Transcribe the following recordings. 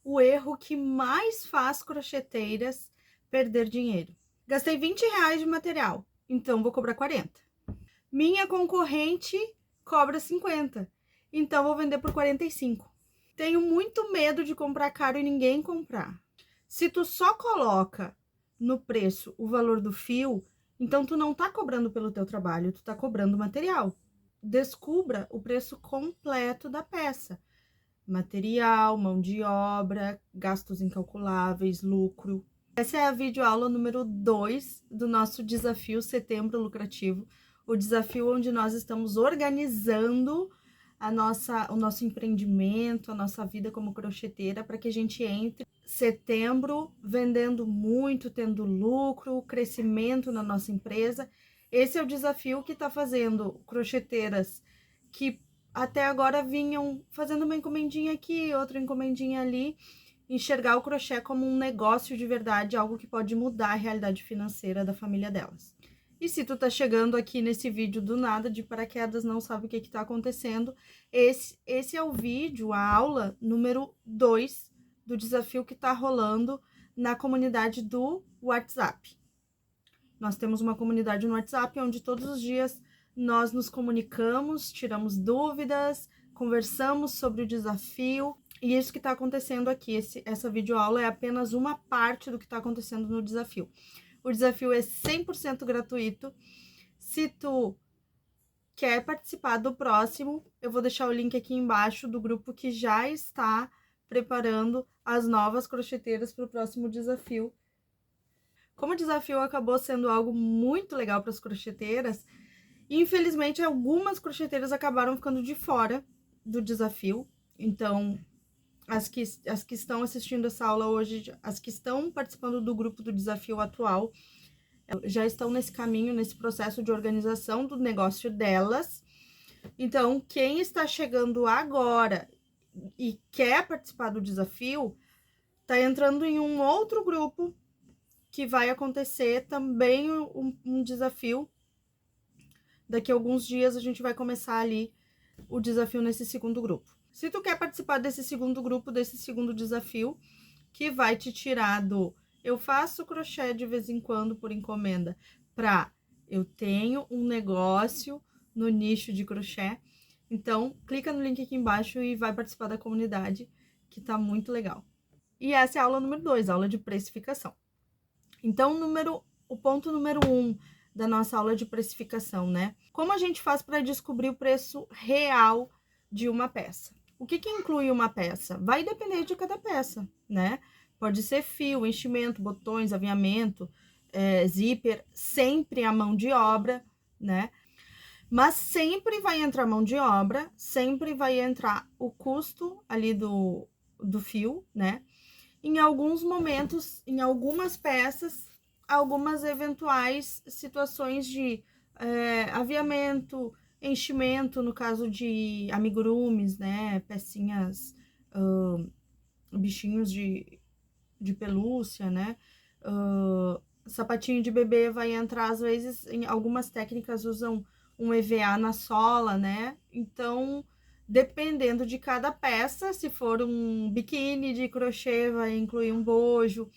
o erro que mais faz crocheteiras perder dinheiro. Gastei R$ 20 de material, então vou cobrar 40. Minha concorrente cobra 50, então vou vender por 45. Tenho muito medo de comprar caro e ninguém comprar. Se tu só coloca no preço o valor do fio, então tu não tá cobrando pelo teu trabalho, tu tá cobrando material. Descubra o preço completo da peça. Material, mão de obra, gastos incalculáveis, lucro. Essa é a videoaula número 2 do nosso desafio Setembro Lucrativo, o desafio onde nós estamos organizando o nosso empreendimento, a nossa vida como crocheteira, para que a gente entre setembro vendendo muito, tendo lucro, crescimento na nossa empresa. Esse é o desafio que está fazendo crocheteiras que até agora vinham fazendo uma encomendinha aqui, outra encomendinha ali, enxergar o crochê como um negócio de verdade, algo que pode mudar a realidade financeira da família delas. E se tu tá chegando aqui nesse vídeo do nada, de paraquedas, não sabe o que tá acontecendo, esse é o vídeo, a aula número 2 do desafio que tá rolando na comunidade do WhatsApp. Nós temos uma comunidade no WhatsApp onde todos os dias nós nos comunicamos, tiramos dúvidas, conversamos sobre o desafio. E isso que está acontecendo aqui, essa videoaula é apenas uma parte do que está acontecendo no desafio. O desafio é 100% gratuito. Se tu quer participar do próximo, eu vou deixar o link aqui embaixo do grupo que já está preparando as novas crocheteiras para o próximo desafio. Como o desafio acabou sendo algo muito legal para as crocheteiras, infelizmente algumas crocheteiras acabaram ficando de fora do desafio. Então, as que estão assistindo essa aula hoje, as que estão participando do grupo do desafio atual, já estão nesse caminho, nesse processo de organização do negócio delas. Então, quem está chegando agora e quer participar do desafio, está entrando em um outro grupo que vai acontecer também um desafio. Daqui a alguns dias a gente vai começar ali o desafio nesse segundo grupo. Se tu quer participar desse segundo grupo, desse segundo desafio, que vai te tirar do eu faço crochê de vez em quando por encomenda, pra eu tenho um negócio no nicho de crochê, então clica no link aqui embaixo e vai participar da comunidade, que tá muito legal. E essa é a aula número 2, aula de precificação. Então, o ponto número 1 da nossa aula de precificação, né? Como a gente faz para descobrir o preço real de uma peça? O que inclui uma peça? Vai depender de cada peça, né? Pode ser fio, enchimento, botões, aviamento, zíper, sempre a mão de obra, né? Mas sempre vai entrar mão de obra, sempre vai entrar o custo ali do fio, né? Em alguns momentos, em algumas peças, algumas eventuais situações de aviamento, enchimento, no caso de amigurumis, né, pecinhas, bichinhos de pelúcia, né, sapatinho de bebê vai entrar, às vezes, em algumas técnicas usam um EVA na sola, né, então, dependendo de cada peça, se for um biquíni de crochê, vai incluir um bojo.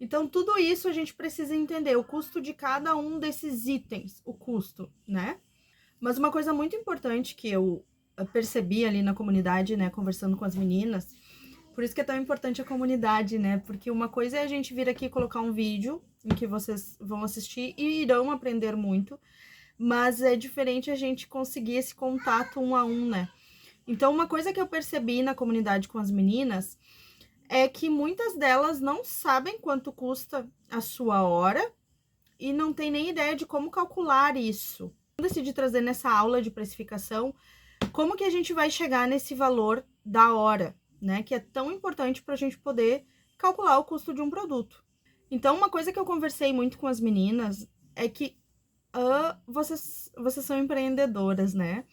Então, tudo isso a gente precisa entender, o custo de cada um desses itens, o custo, né? Mas uma coisa muito importante que eu percebi ali na comunidade, né, conversando com as meninas, por isso que é tão importante a comunidade, né? Porque uma coisa é a gente vir aqui colocar um vídeo em que vocês vão assistir e irão aprender muito, mas é diferente a gente conseguir esse contato 1 a 1, né? Então, uma coisa que eu percebi na comunidade com as meninas é que muitas delas não sabem quanto custa a sua hora e não tem nem ideia de como calcular isso. Eu decidi trazer nessa aula de precificação como que a gente vai chegar nesse valor da hora, né? Que é tão importante para a gente poder calcular o custo de um produto. Então, uma coisa que eu conversei muito com as meninas é que vocês são empreendedoras, né?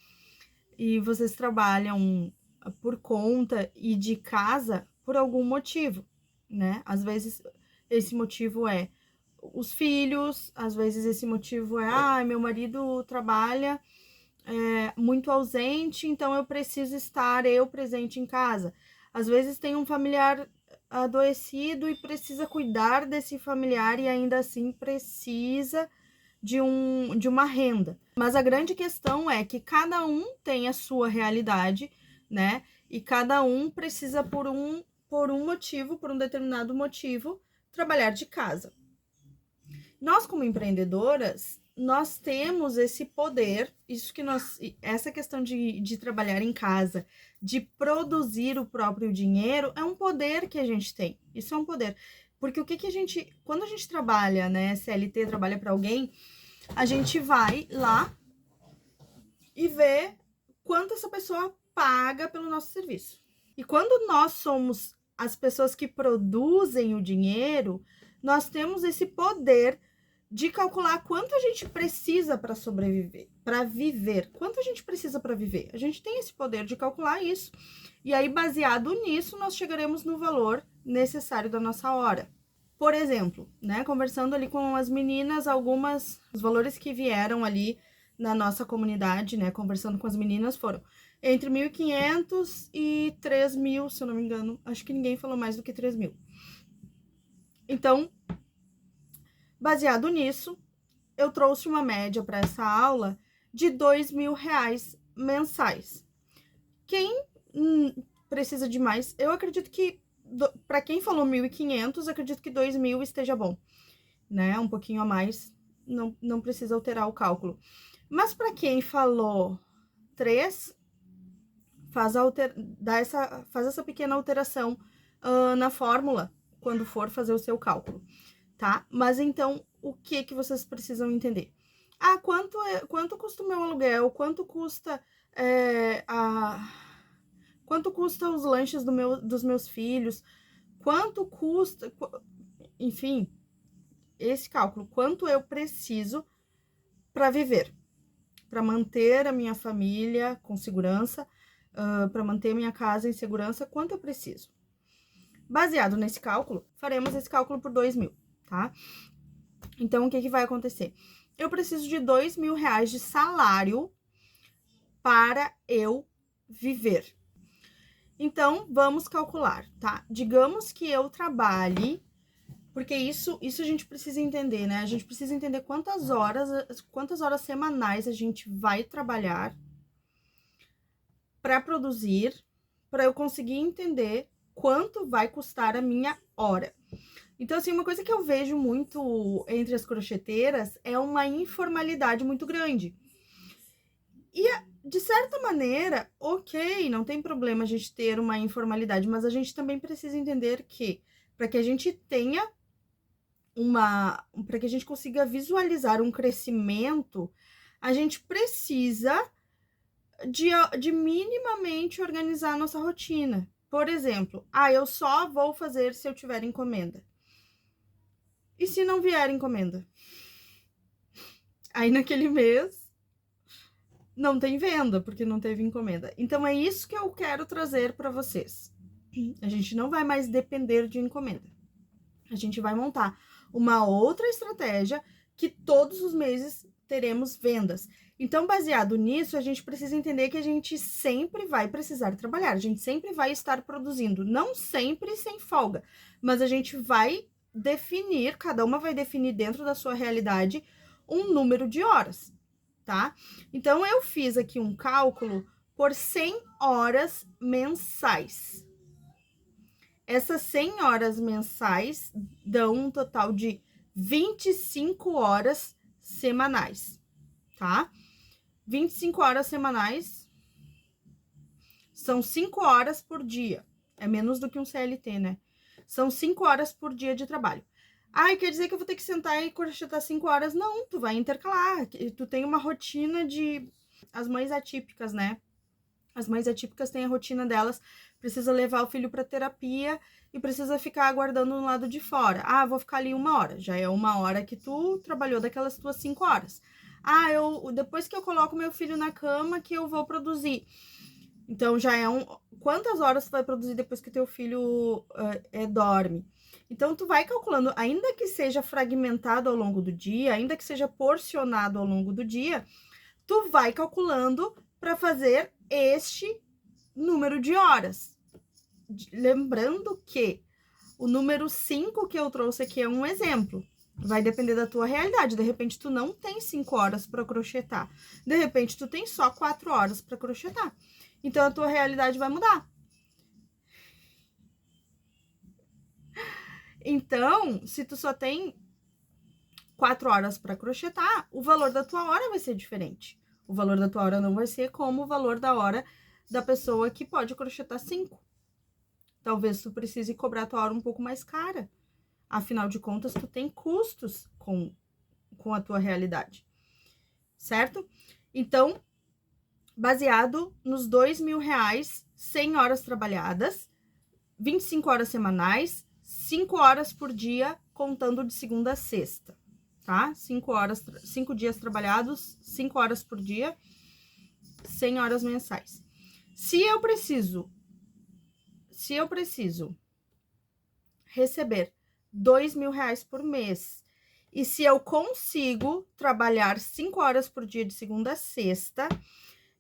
E vocês trabalham por conta e de casa por algum motivo, né? Às vezes esse motivo é os filhos, às vezes esse motivo é, meu marido trabalha muito ausente, então eu preciso estar presente em casa. Às vezes tem um familiar adoecido e precisa cuidar desse familiar e ainda assim precisa de uma renda. Mas a grande questão é que cada um tem a sua realidade, né? E cada um precisa, por um motivo, por um determinado motivo, trabalhar de casa. Nós, como empreendedoras, nós temos esse poder, essa questão de trabalhar em casa, de produzir o próprio dinheiro, é um poder que a gente tem. Isso é um poder. Porque quando a gente trabalha, né, CLT, trabalha para alguém, a gente vai lá e vê quanto essa pessoa paga pelo nosso serviço. E quando nós somos as pessoas que produzem o dinheiro, nós temos esse poder de calcular quanto a gente precisa para sobreviver, para viver. Quanto a gente precisa para viver? A gente tem esse poder de calcular isso. E aí, baseado nisso, nós chegaremos no valor necessário da nossa hora. Por exemplo, né, conversando ali com as meninas, os valores que vieram ali na nossa comunidade, né, conversando com as meninas, foram entre 1.500 e 3.000, se eu não me engano. Acho que ninguém falou mais do que 3.000. Então, baseado nisso, eu trouxe uma média para essa aula de R$2.000 mensais. Quem precisa de mais, eu acredito que, para quem falou 1.500, acredito que 2.000 esteja bom, né? Um pouquinho a mais, não precisa alterar o cálculo. Mas para quem falou 3, faz essa pequena alteração na fórmula, quando for fazer o seu cálculo, tá? Mas então, o que vocês precisam entender? Ah, quanto custa o meu aluguel? Quanto custa quanto custa os lanches dos meus filhos? Quanto custa... Enfim, esse cálculo. Quanto eu preciso para viver? Para manter a minha família com segurança, para manter minha casa em segurança, quanto eu preciso? Baseado nesse cálculo, faremos esse cálculo por 2.000, tá? Então, o que vai acontecer? Eu preciso de R$2.000 de salário para eu viver. Então, vamos calcular, tá? Digamos que eu trabalhe, porque isso a gente precisa entender, né? A gente precisa entender quantas horas semanais a gente vai trabalhar para produzir, para eu conseguir entender quanto vai custar a minha hora. Então, assim, uma coisa que eu vejo muito entre as crocheteiras é uma informalidade muito grande. E, de certa maneira, ok, não tem problema a gente ter uma informalidade, mas a gente também precisa entender que, para que a gente tenha para que a gente consiga visualizar um crescimento, a gente precisa de minimamente organizar a nossa rotina. Por exemplo, eu só vou fazer se eu tiver encomenda. E se não vier encomenda? Aí naquele mês não tem venda, porque não teve encomenda. Então é isso que eu quero trazer para vocês. A gente não vai mais depender de encomenda. A gente vai montar uma outra estratégia que todos os meses teremos vendas. Então, baseado nisso, a gente precisa entender que a gente sempre vai precisar trabalhar, a gente sempre vai estar produzindo, não sempre sem folga, mas a gente vai definir, cada uma vai definir dentro da sua realidade um número de horas, tá? Então, eu fiz aqui um cálculo por 100 horas mensais. Essas 100 horas mensais dão um total de 25 horas semanais, tá? 25 horas semanais são 5 horas por dia. É menos do que um CLT, né? São 5 horas por dia de trabalho. Quer dizer que eu vou ter que sentar e crochetar 5 horas? Não, tu vai intercalar. Tu tem uma rotina de... As mães atípicas, né? As mães atípicas têm a rotina delas, precisa levar o filho para terapia e precisa ficar aguardando no lado de fora. Vou ficar ali 1 hora. Já é 1 hora que tu trabalhou daquelas tuas 5 horas. Depois que eu coloco meu filho na cama que eu vou produzir. Então, já é quantas horas tu vai produzir depois que teu filho dorme? Então, tu vai calculando, ainda que seja fragmentado ao longo do dia, ainda que seja porcionado ao longo do dia, tu vai calculando para fazer este número de horas, lembrando que o número 5 que eu trouxe aqui é um exemplo. Vai depender da tua realidade. De repente, tu não tem 5 horas para crochetar. De repente, tu tem só 4 horas para crochetar. Então, a tua realidade vai mudar. Então, se tu só tem 4 horas para crochetar, o valor da tua hora vai ser diferente. O valor da tua hora não vai ser como o valor da hora da pessoa que pode crochetar 5. Talvez tu precise cobrar a tua hora um pouco mais cara. Afinal de contas, tu tem custos com a tua realidade, certo? Então, baseado nos R$2.000, 100 horas trabalhadas, 25 horas semanais, 5 horas por dia, contando de segunda a sexta, tá? 5 dias trabalhados, 5 horas por dia, 100 horas mensais. Se eu preciso receber R$2.000 por mês, e se eu consigo trabalhar 5 horas por dia de segunda a sexta,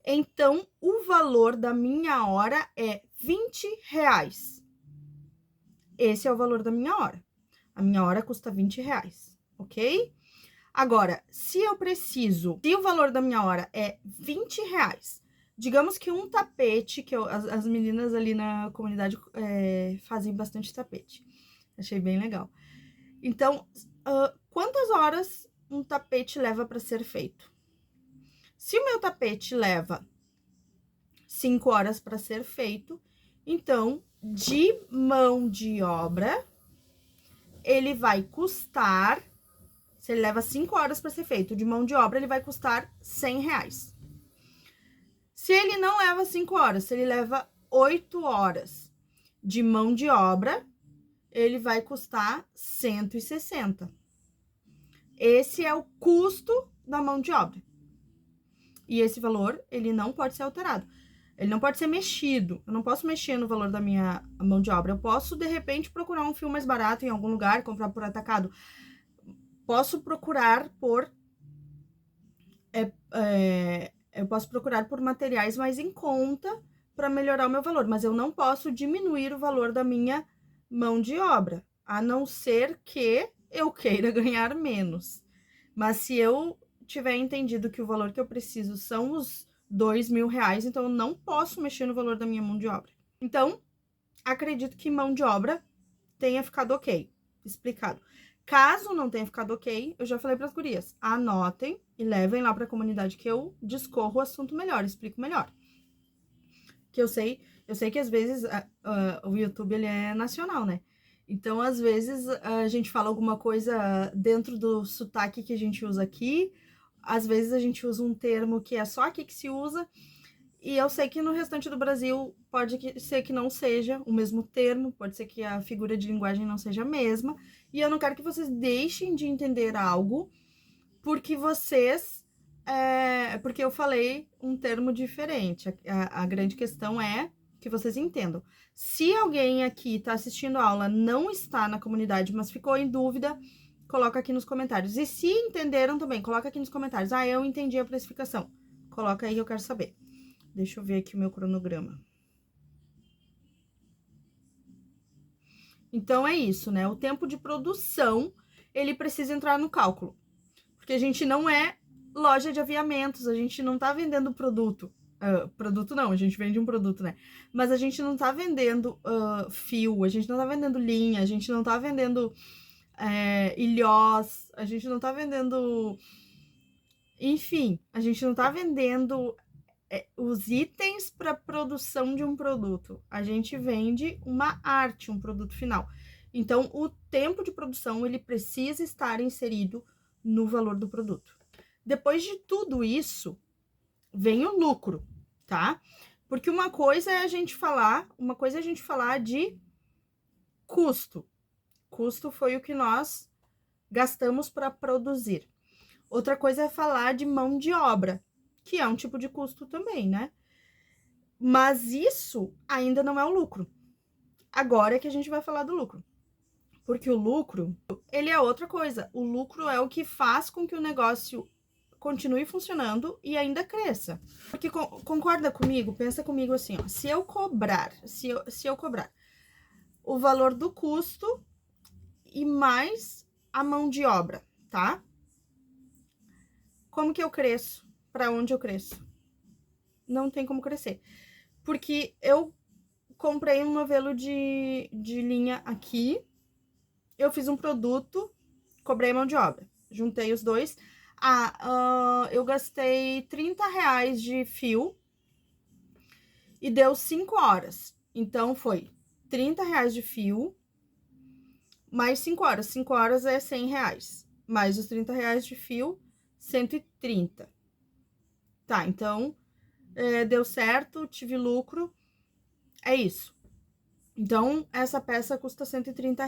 então o valor da minha hora é R$20. Esse é o valor da minha hora. A minha hora custa R$20, ok? Agora, se o valor da minha hora é R$20, digamos que um tapete, que as meninas ali na comunidade fazem bastante tapete. Achei bem legal. Então, quantas horas um tapete leva para ser feito? Se o meu tapete leva 5 horas para ser feito, então, de mão de obra, ele vai custar, se ele leva 5 horas para ser feito, de mão de obra, ele vai custar R$100. Se ele não leva 5 horas, se ele leva 8 horas de mão de obra, ele vai custar 160. Esse é o custo da mão de obra. E esse valor, ele não pode ser alterado. Ele não pode ser mexido. Eu não posso mexer no valor da minha mão de obra. Eu posso, de repente, procurar um fio mais barato em algum lugar, comprar por atacado. Posso procurar por... eu posso procurar por materiais mais em conta para melhorar o meu valor. Mas eu não posso diminuir o valor da minha mão de obra, a não ser que eu queira ganhar menos. Mas se eu tiver entendido que o valor que eu preciso são os R$2.000, então eu não posso mexer no valor da minha mão de obra. Então, acredito que mão de obra tenha ficado ok, explicado. Caso não tenha ficado ok, eu já falei para as gurias, anotem e levem lá para a comunidade que eu discorro o assunto melhor, explico melhor. Que eu sei que às vezes o YouTube ele é nacional, né? Então, às vezes, a gente fala alguma coisa dentro do sotaque que a gente usa aqui, às vezes a gente usa um termo que é só aqui que se usa, e eu sei que no restante do Brasil pode ser que não seja o mesmo termo, pode ser que a figura de linguagem não seja a mesma, e eu não quero que vocês deixem de entender algo porque porque eu falei um termo diferente. A grande questão é que vocês entendam. Se alguém aqui tá assistindo a aula, não está na comunidade, mas ficou em dúvida, coloca aqui nos comentários. E se entenderam também, coloca aqui nos comentários. Ah, eu entendi a precificação. Coloca aí que eu quero saber. Deixa eu ver aqui o meu cronograma. Então, é isso, né? O tempo de produção, ele precisa entrar no cálculo. Porque a gente não é loja de aviamentos, a gente não tá vendendo produto. Produto não, a gente vende um produto, né? Mas a gente não tá vendendo fio, a gente não tá vendendo linha, a gente não tá vendendo ilhós, a gente não tá vendendo... Enfim, a gente não tá vendendo os itens para produção de um produto. A gente vende uma arte, um produto final. Então, o tempo de produção, ele precisa estar inserido no valor do produto. Depois de tudo isso, vem o lucro, tá? Porque uma coisa é a gente falar de custo. Custo foi o que nós gastamos para produzir. Outra coisa é falar de mão de obra, que é um tipo de custo também, né? Mas isso ainda não é o lucro. Agora é que a gente vai falar do lucro. Porque o lucro, ele é outra coisa. O lucro é o que faz com que o negócio continue funcionando e ainda cresça. Porque concorda comigo? Pensa comigo assim, ó. Se eu cobrar o valor do custo e mais a mão de obra, tá? Como que eu cresço? Para onde eu cresço? Não tem como crescer. Porque eu comprei um novelo de linha aqui, eu fiz um produto, cobrei mão de obra. Juntei os dois. Eu gastei R$ 30 de fio e deu 5 horas. Então, foi R$ 30 de fio, mais 5 horas. 5 horas é R$ 100. Mais os R$ 30 de fio, 130. Tá, então, deu certo, tive lucro. É isso. Então, essa peça custa R$ 130.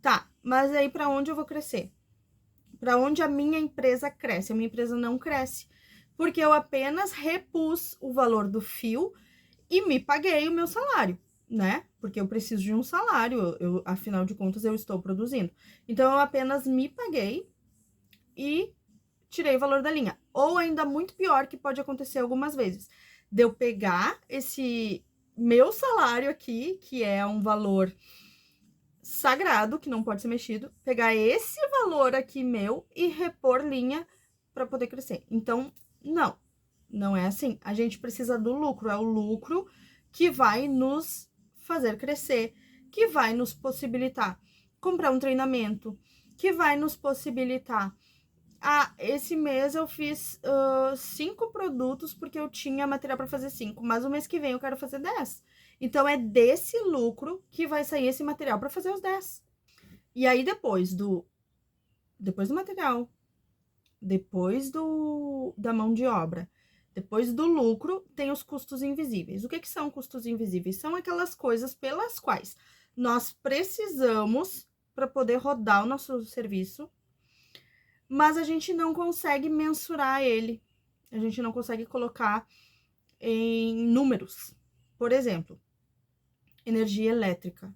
Tá, mas aí para onde eu vou crescer? Para onde a minha empresa cresce? A minha empresa não cresce, porque eu apenas repus o valor do fio e me paguei o meu salário, né? Porque eu preciso de um salário, afinal de contas, eu estou produzindo. Então, eu apenas me paguei e tirei o valor da linha. Ou ainda muito pior, que pode acontecer algumas vezes, de eu pegar esse meu salário aqui, que é um valor sagrado, que não pode ser mexido, pegar esse valor aqui meu e repor linha para poder crescer. Então, não é assim. A gente precisa do lucro, é o lucro que vai nos fazer crescer, que vai nos possibilitar comprar um treinamento, que vai nos possibilitar. Esse mês eu fiz 5 produtos porque eu tinha material para fazer 5, mas o mês que vem eu quero fazer 10. Então, é desse lucro que vai sair esse material para fazer os 10. E aí, depois do material, depois da mão de obra, depois do lucro, tem os custos invisíveis. O que são custos invisíveis? São aquelas coisas pelas quais nós precisamos para poder rodar o nosso serviço, mas a gente não consegue mensurar ele, a gente não consegue colocar em números. Por exemplo, energia elétrica.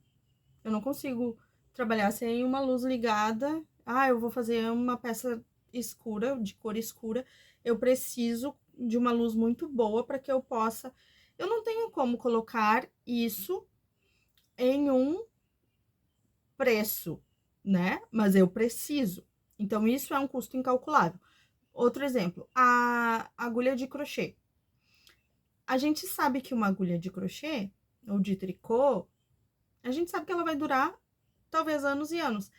Eu não consigo trabalhar sem uma luz ligada. Eu vou fazer uma peça escura, de cor escura. Eu preciso de uma luz muito boa para que eu possa. Eu não tenho como colocar isso em um preço, né? Mas eu preciso. Então, isso é um custo incalculável. Outro exemplo, a agulha de crochê. A gente sabe que uma agulha de crochê ou de tricô, a gente sabe que ela vai durar talvez anos e anos.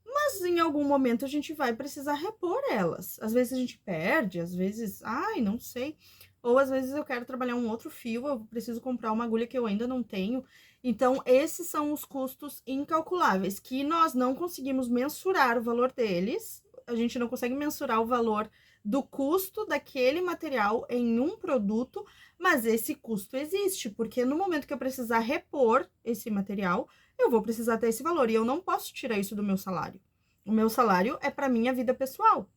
Mas em algum momento a gente vai precisar repor elas. Às vezes a gente perde, às vezes, não sei. Ou às vezes eu quero trabalhar um outro fio, eu preciso comprar uma agulha que eu ainda não tenho. Então, esses são os custos incalculáveis, que nós não conseguimos mensurar o valor deles. A gente não consegue mensurar o valor do custo daquele material em um produto, mas esse custo existe, porque no momento que eu precisar repor esse material, eu vou precisar ter esse valor e eu não posso tirar isso do meu salário. O meu salário é para minha vida pessoal,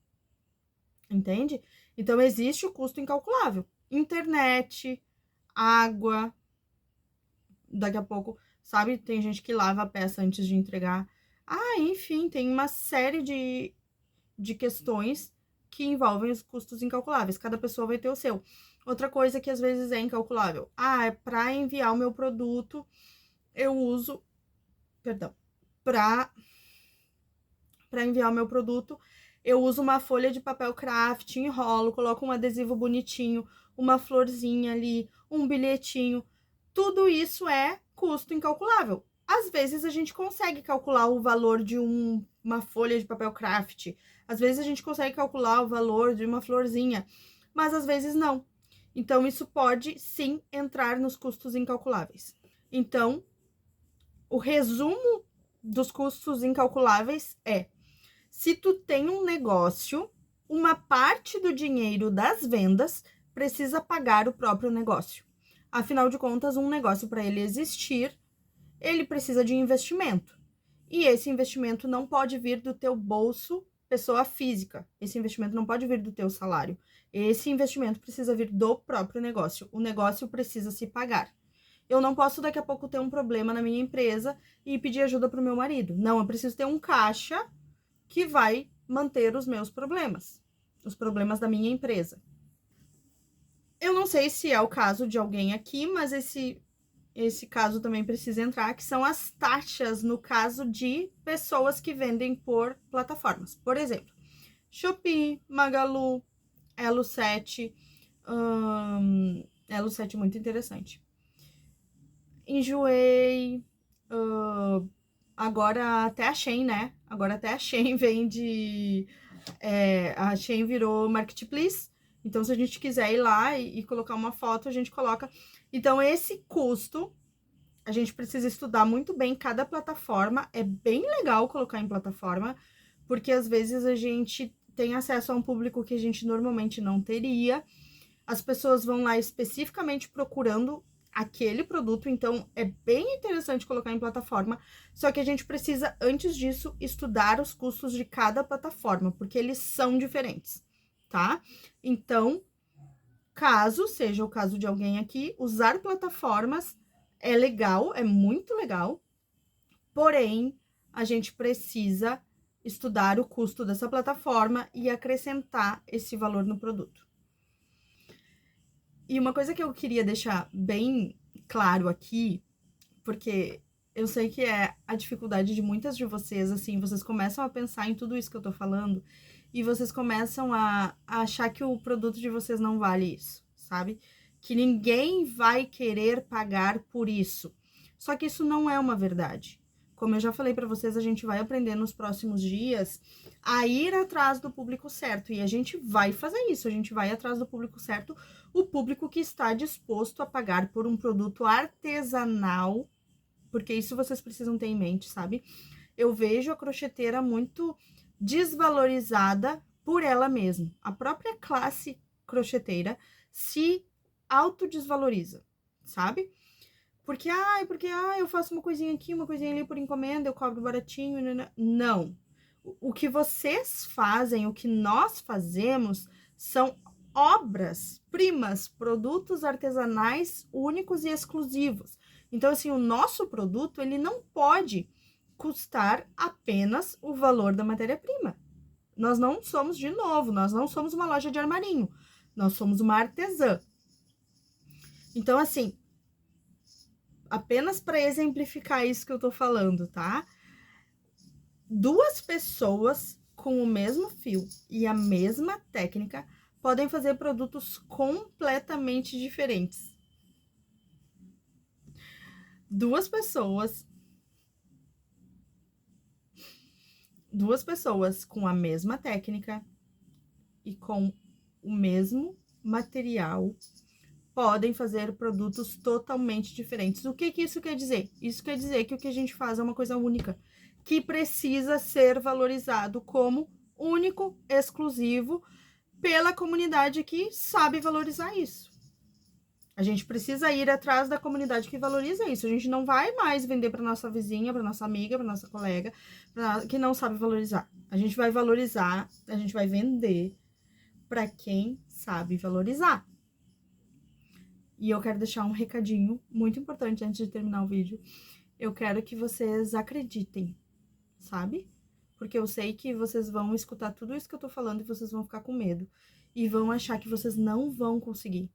entende? Então, existe o custo incalculável. Internet, água, daqui a pouco, sabe? Tem gente que lava a peça antes de entregar. Enfim, tem uma série de questões que envolvem os custos incalculáveis. Cada pessoa vai ter o seu. Outra coisa que às vezes é incalculável. É para enviar o meu produto, eu uso, perdão, para enviar o meu produto, eu uso uma folha de papel craft, enrolo, coloco um adesivo bonitinho, uma florzinha ali, um bilhetinho. Tudo isso é custo incalculável. Às vezes a gente consegue calcular o valor de uma folha de papel craft, às vezes a gente consegue calcular o valor de uma florzinha, mas às vezes não. Então, isso pode sim entrar nos custos incalculáveis. Então, o resumo dos custos incalculáveis é: se tu tem um negócio, uma parte do dinheiro das vendas precisa pagar o próprio negócio. Afinal de contas, um negócio, para ele existir, ele precisa de investimento. E esse investimento não pode vir do teu bolso, pessoa física. Esse investimento não pode vir do teu salário. Esse investimento precisa vir do próprio negócio. O negócio precisa se pagar. Eu não posso daqui a pouco ter um problema na minha empresa e pedir ajuda para o meu marido. Não, eu preciso ter um caixa que vai manter os meus problemas, os problemas da minha empresa. Eu não sei se é o caso de alguém aqui, mas esse esse caso também precisa entrar, que são as taxas no caso de pessoas que vendem por plataformas. Por exemplo, Shopee, Magalu, Elo7, Elo7 muito interessante. Enjoei, agora até a Shein, né? Agora até a Shein vende, a Shein virou Marketplace, então se a gente quiser ir lá e colocar uma foto, a gente coloca. Então esse custo, a gente precisa estudar muito bem cada plataforma, é bem legal colocar em plataforma, porque às vezes a gente tem acesso a um público que a gente normalmente não teria, as pessoas vão lá especificamente procurando aquele produto, então é bem interessante colocar em plataforma, só que a gente precisa, antes disso, estudar os custos de cada plataforma, porque eles são diferentes, tá? Então, caso seja o caso de alguém aqui, usar plataformas é legal, é muito legal, porém, a gente precisa estudar o custo dessa plataforma e acrescentar esse valor no produto. E uma coisa que eu queria deixar bem claro aqui, porque eu sei que é a dificuldade de muitas de vocês, assim, vocês começam a pensar em tudo isso que eu tô falando e vocês começam a achar que o produto de vocês não vale isso, sabe? Que ninguém vai querer pagar por isso. Só que isso não é uma verdade. Como eu já falei pra vocês, a gente vai aprender nos próximos dias a ir atrás do público certo. E a gente vai fazer isso, a gente vai atrás do público certo, o público que está disposto a pagar por um produto artesanal, porque isso vocês precisam ter em mente, sabe? Eu vejo a crocheteira muito desvalorizada por ela mesma. A própria classe crocheteira se autodesvaloriza, sabe? Porque eu faço uma coisinha aqui, uma coisinha ali por encomenda, eu cobro baratinho. Não. O que vocês fazem, o que nós fazemos, são obras-primas, produtos artesanais únicos e exclusivos. Então, assim, o nosso produto, ele não pode custar apenas o valor da matéria-prima. Nós não somos, de novo, nós não somos uma loja de armarinho. Nós somos uma artesã. Então, assim, apenas para exemplificar isso que eu tô falando, tá? Duas pessoas com o mesmo fio e a mesma técnica podem fazer produtos completamente diferentes. Duas pessoas com a mesma técnica e com o mesmo material podem fazer produtos totalmente diferentes. O que isso quer dizer? Isso quer dizer que o que a gente faz é uma coisa única, que precisa ser valorizado como único, exclusivo, pela comunidade que sabe valorizar isso. A gente precisa ir atrás da comunidade que valoriza isso. A gente não vai mais vender para nossa vizinha, para nossa amiga, para nossa colega, que não sabe valorizar. A gente vai valorizar, a gente vai vender para quem sabe valorizar. E eu quero deixar um recadinho muito importante antes de terminar o vídeo. Eu quero que vocês acreditem, sabe? Porque eu sei que vocês vão escutar tudo isso que eu tô falando e vocês vão ficar com medo. E vão achar que vocês não vão conseguir.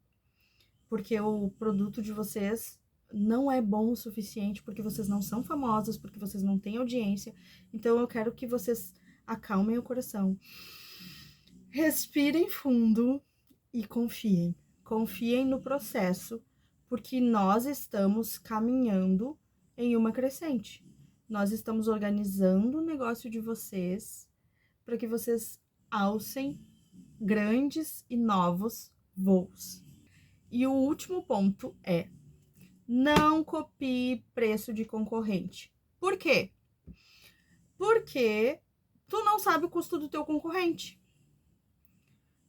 Porque o produto de vocês não é bom o suficiente, porque vocês não são famosas, porque vocês não têm audiência. Então, eu quero que vocês acalmem o coração. Respirem fundo e confiem. Confiem no processo, porque nós estamos caminhando em uma crescente. Nós estamos organizando o negócio de vocês para que vocês alcem grandes e novos voos. E o último ponto é: não copie preço de concorrente. Por quê? Porque tu não sabe o custo do teu concorrente.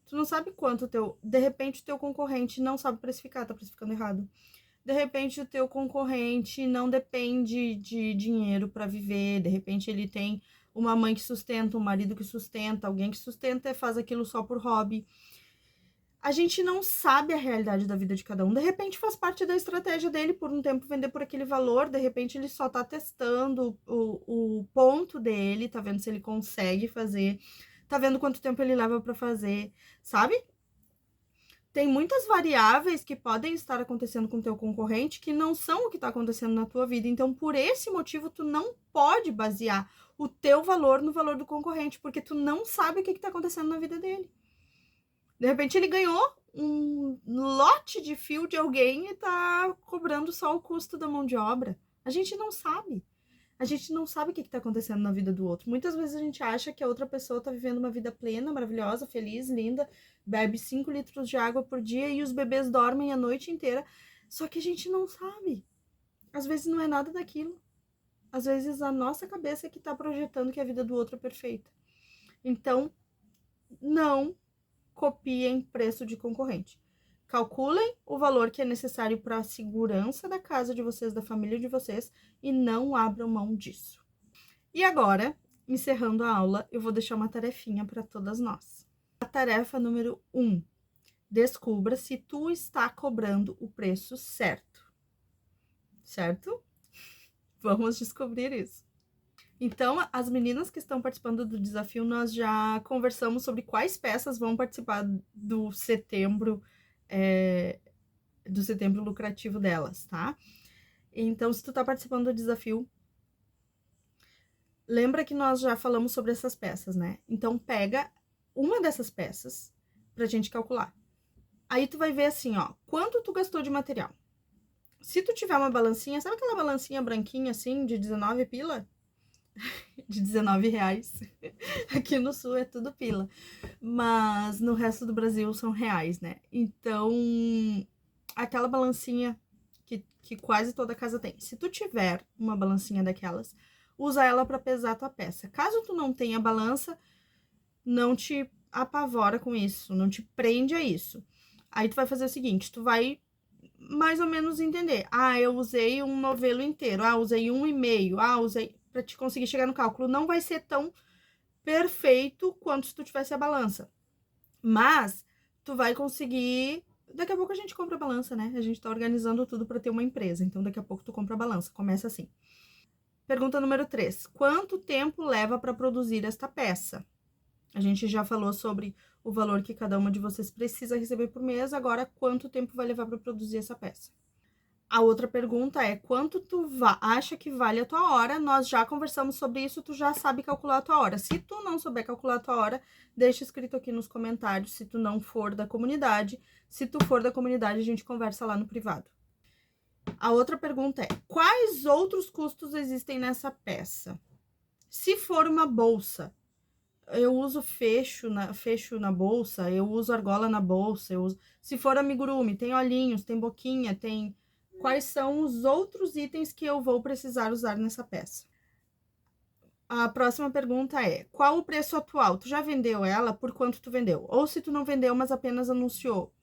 Tu não sabe quanto de repente o teu concorrente não sabe precificar, tá precificando errado. De repente o teu concorrente não depende de dinheiro para viver, de repente ele tem uma mãe que sustenta, um marido que sustenta, alguém que sustenta e faz aquilo só por hobby. A gente não sabe a realidade da vida de cada um. De repente faz parte da estratégia dele por um tempo vender por aquele valor, de repente ele só tá testando o ponto dele, tá vendo se ele consegue fazer, tá vendo quanto tempo ele leva para fazer, sabe? Tem muitas variáveis que podem estar acontecendo com o teu concorrente que não são o que está acontecendo na tua vida. Então, por esse motivo, tu não pode basear o teu valor no valor do concorrente, porque tu não sabe o que está acontecendo na vida dele. De repente, ele ganhou um lote de fio de alguém e tá cobrando só o custo da mão de obra. A gente não sabe. A gente não sabe o que está acontecendo na vida do outro. Muitas vezes a gente acha que a outra pessoa está vivendo uma vida plena, maravilhosa, feliz, linda, bebe 5 litros de água por dia e os bebês dormem a noite inteira. Só que a gente não sabe. Às vezes não é nada daquilo. Às vezes a nossa cabeça é que está projetando que a vida do outro é perfeita. Então, não copiem preço de concorrente. Calculem o valor que é necessário para a segurança da casa de vocês, da família de vocês, e não abram mão disso. E agora, encerrando a aula, eu vou deixar uma tarefinha para todas nós. A tarefa número 1. Descubra se tu está cobrando o preço certo. Certo? Vamos descobrir isso. Então, as meninas que estão participando do desafio, nós já conversamos sobre quais peças vão participar do setembro lucrativo delas, tá? Então, se tu tá participando do desafio, lembra que nós já falamos sobre essas peças, né? Então, pega uma dessas peças pra gente calcular. Aí, tu vai ver assim, ó, quanto tu gastou de material. Se tu tiver uma balancinha, sabe aquela balancinha branquinha, assim, de 19 pila? De 19 reais. Aqui no sul é tudo pila. Mas no resto do Brasil são reais, né? Então, aquela balancinha que quase toda casa tem. Se tu tiver uma balancinha daquelas, usa ela para pesar a tua peça. Caso tu não tenha balança, não te apavora com isso, não te prende a isso. Aí tu vai fazer o seguinte, tu vai mais ou menos entender. Ah, eu usei um novelo inteiro. Ah, usei 1,5. Usei... Pra te conseguir chegar no cálculo. Não vai ser tão perfeito quanto se tu tivesse a balança. Mas, tu vai conseguir... Daqui a pouco a gente compra a balança, né? A gente tá organizando tudo pra ter uma empresa. Então, daqui a pouco tu compra a balança. Começa assim. Pergunta número 3. Quanto tempo leva pra produzir esta peça? A gente já falou sobre o valor que cada uma de vocês precisa receber por mês. Agora, quanto tempo vai levar para produzir essa peça? A outra pergunta é, quanto tu acha que vale a tua hora? Nós já conversamos sobre isso, tu já sabe calcular a tua hora. Se tu não souber calcular a tua hora, deixa escrito aqui nos comentários, se tu não for da comunidade. Se tu for da comunidade, a gente conversa lá no privado. A outra pergunta é, quais outros custos existem nessa peça? Se for uma bolsa, eu uso fecho na bolsa, eu uso argola na bolsa, se for amigurumi, tem olhinhos, tem boquinha, tem... Quais são os outros itens que eu vou precisar usar nessa peça? A próxima pergunta é, qual o preço atual? Tu já vendeu ela? Por quanto tu vendeu? Ou se tu não vendeu, mas apenas anunciou,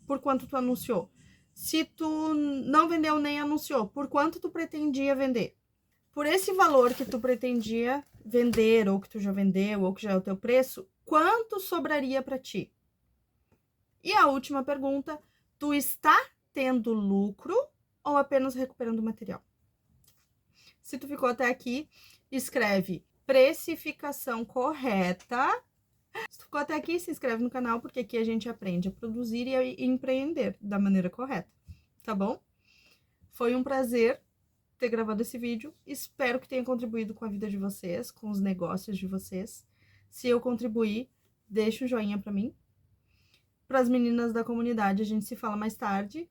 por quanto tu anunciou? Se tu não vendeu nem anunciou, por quanto tu pretendia vender? Por esse valor que tu pretendia vender, ou que tu já vendeu, ou que já é o teu preço, quanto sobraria para ti? E a última pergunta, tu está tendo lucro ou apenas recuperando material? Se tu ficou até aqui, escreve precificação correta. Se tu ficou até aqui, se inscreve no canal, porque aqui a gente aprende a produzir e a empreender da maneira correta, tá bom? Foi um prazer ter gravado esse vídeo. Espero que tenha contribuído com a vida de vocês, com os negócios de vocês. Se eu contribuir, deixa um joinha pra mim. Para as meninas da comunidade, a gente se fala mais tarde.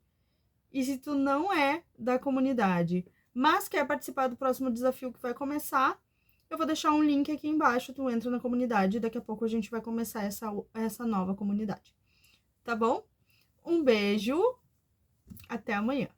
E se tu não é da comunidade, mas quer participar do próximo desafio que vai começar, eu vou deixar um link aqui embaixo, tu entra na comunidade e daqui a pouco a gente vai começar essa nova comunidade. Tá bom? Um beijo, até amanhã.